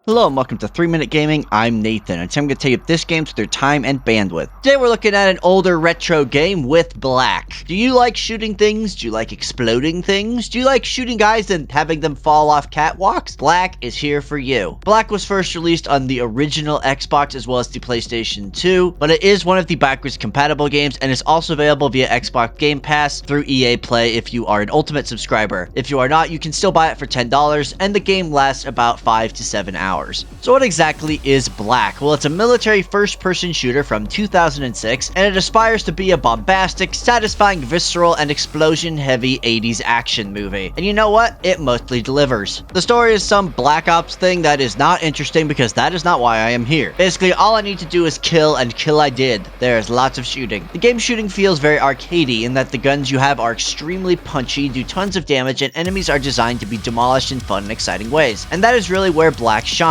Hello and welcome to 3 Minute Gaming. I'm Nathan, and today I'm going to tell you if this game's worth your time and bandwidth. Today we're looking at an older retro game with Black. Do you like shooting things? Do you like exploding things? Do you like shooting guys and having them fall off catwalks? Black is here for you. Black was first released on the original Xbox as well as the PlayStation 2, but it is one of the backwards compatible games and is also available via Xbox Game Pass through EA Play if you are an Ultimate subscriber. If you are not, you can still buy it for $10, and the game lasts about 5 to 7 hours. So what exactly is Black? Well, it's a military first-person shooter from 2006, and it aspires to be a bombastic, satisfying, visceral, and explosion-heavy 80s action movie. And you know what? It mostly delivers. The story is some Black Ops thing that is not interesting because that is not why I am here. Basically, all I need to do is kill, and kill I did. There is lots of shooting. The game's shooting feels very arcadey in that the guns you have are extremely punchy, do tons of damage, and enemies are designed to be demolished in fun and exciting ways. And that is really where Black shines.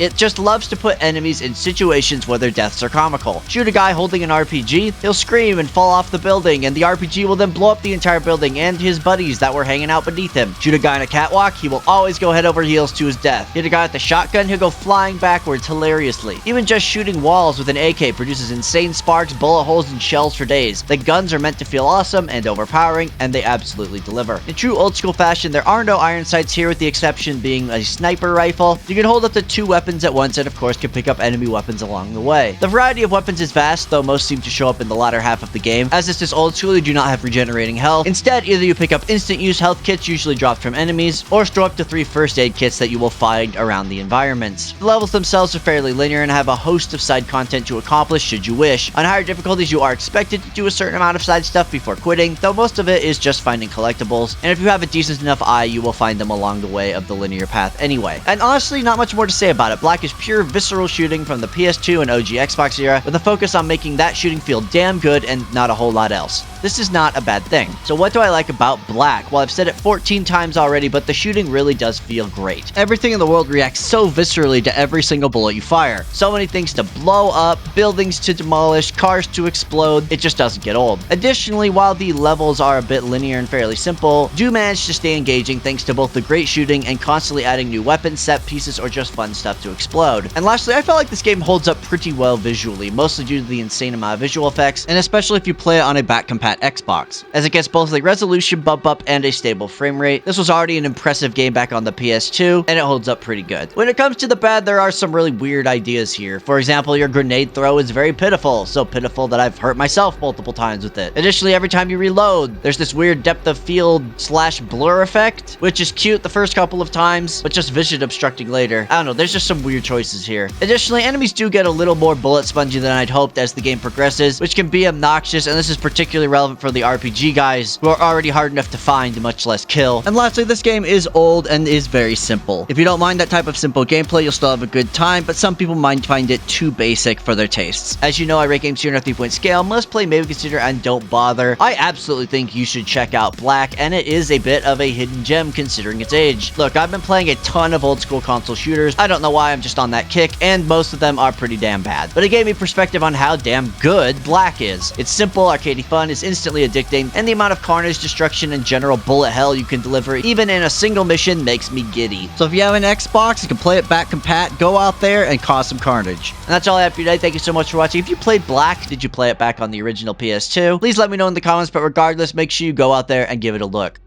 It just loves to put enemies in situations where their deaths are comical. Shoot a guy holding an RPG, he'll scream and fall off the building, and the RPG will then blow up the entire building and his buddies that were hanging out beneath him. Shoot a guy on a catwalk, he will always go head over heels to his death. Hit a guy with the shotgun, he'll go flying backwards hilariously. Even just shooting walls with an AK produces insane sparks, bullet holes, and shells for days. The guns are meant to feel awesome and overpowering, and they absolutely deliver. In true old school fashion, there are no iron sights here, with the exception being a sniper rifle. You can hold up to 2 weapons at once and of course can pick up enemy weapons along the way. The variety of weapons is vast, though most seem to show up in the latter half of the game. As this is old school, you do not have regenerating health. Instead, either you pick up instant use health kits usually dropped from enemies, or store up to 3 first aid kits that you will find around the environments. The levels themselves are fairly linear and have a host of side content to accomplish should you wish. On higher difficulties, you are expected to do a certain amount of side stuff before quitting, though most of it is just finding collectibles, and if you have a decent enough eye, you will find them along the way of the linear path anyway. And honestly, not much more to say about it. Black is pure visceral shooting from the PS2 and OG Xbox era, with a focus on making that shooting feel damn good and not a whole lot else. This is not a bad thing. So what do I like about Black? Well, I've said it 14 times already, but the shooting really does feel great. Everything in the world reacts so viscerally to every single bullet you fire. So many things to blow up, buildings to demolish, cars to explode, it just doesn't get old. Additionally, while the levels are a bit linear and fairly simple, do manage to stay engaging thanks to both the great shooting and constantly adding new weapons, set pieces, or just fun stuff to explode. And lastly, I felt like this game holds up pretty well visually, mostly due to the insane amount of visual effects, and especially if you play it on a back-compat Xbox, as it gets both a resolution bump up and a stable frame rate. This was already an impressive game back on the PS2, and it holds up pretty good. When it comes to the bad, there are some really weird ideas here. For example, your grenade throw is very pitiful, so pitiful that I've hurt myself multiple times with it. Additionally, every time you reload, there's this weird depth of field / blur effect, which is cute the first couple of times, but just vision obstructing later. I don't know, there's just some weird choices here. Additionally, enemies do get a little more bullet spongy than I'd hoped as the game progresses, which can be obnoxious, and this is particularly relevant for the RPG guys, who are already hard enough to find, much less kill. And lastly, this game is old and is very simple. If you don't mind that type of simple gameplay, you'll still have a good time, but some people might find it too basic for their tastes. As you know, I rate games here on a 3-point scale. Must play, maybe consider, and don't bother. I absolutely think you should check out Black, and it is a bit of a hidden gem considering its age. Look, I've been playing a ton of old school console shooters. I don't know why, I'm just on that kick, and most of them are pretty damn bad. But it gave me perspective on how damn good Black is. It's simple, arcadey fun, is instantly addicting, and the amount of carnage, destruction, and general bullet hell you can deliver even in a single mission makes me giddy. So if you have an Xbox, you can play it back compat, go out there and cause some carnage. And that's all I have for you today. Thank you so much for watching. If you played Black, did you play it back on the original PS2? Please let me know in the comments, but regardless, make sure you go out there and give it a look.